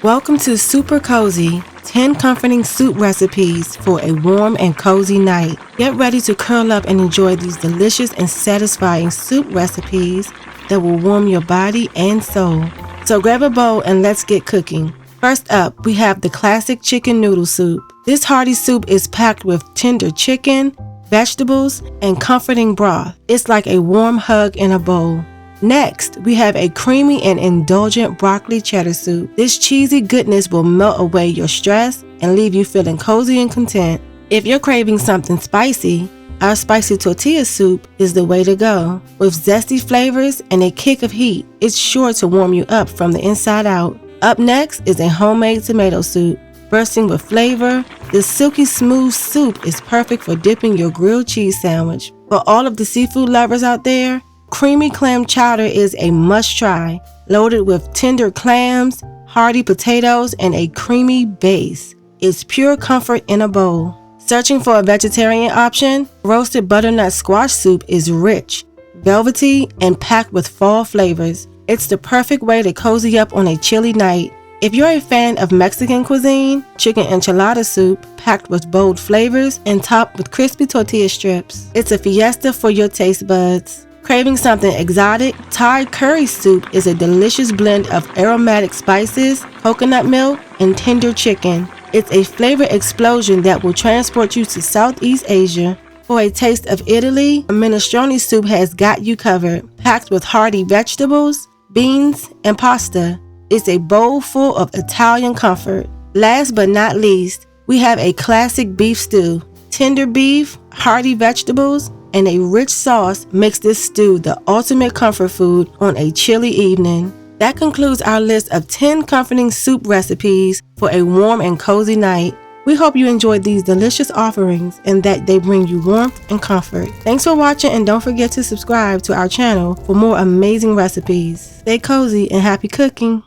Welcome to Super Cozy, 10 comforting soup recipes for a warm and cozy night. Get ready to curl up and enjoy these delicious and satisfying soup recipes that will warm your body and soul. So grab a bowl and let's get cooking. First up, we have the classic chicken noodle soup. This hearty soup is packed with tender chicken, vegetables, and comforting broth. It's like a warm hug in a bowl. Next, we have a creamy and indulgent broccoli cheddar soup. This cheesy goodness will melt away your stress and leave you feeling cozy and content. If you're craving something spicy, our spicy tortilla soup is the way to go. With zesty flavors and a kick of heat, it's sure to warm you up from the inside out. Up next is a homemade tomato soup. Bursting with flavor, this silky smooth soup is perfect for dipping your grilled cheese sandwich. For all of the seafood lovers out there, creamy clam chowder is a must-try, loaded with tender clams, hearty potatoes, and a creamy base. It's pure comfort in a bowl. Searching for a vegetarian option? Roasted butternut squash soup is rich, velvety, and packed with fall flavors. It's the perfect way to cozy up on a chilly night. If you're a fan of Mexican cuisine, chicken enchilada soup, packed with bold flavors and topped with crispy tortilla strips. It's a fiesta for your taste buds. Craving something exotic? Thai curry soup is a delicious blend of aromatic spices, coconut milk, and tender chicken. It's a flavor explosion that will transport you to Southeast Asia. For a taste of Italy, a minestrone soup has got you covered, packed with hearty vegetables, beans, and pasta. It's a bowl full of Italian comfort. Last but not least, we have a classic beef stew. Tender beef, hearty vegetables, and a rich sauce makes this stew the ultimate comfort food on a chilly evening. That concludes our list of 10 comforting soup recipes for a warm and cozy night. We hope you enjoyed these delicious offerings and that they bring you warmth and comfort. Thanks for watching, and don't forget to subscribe to our channel for more amazing recipes. Stay cozy and happy cooking.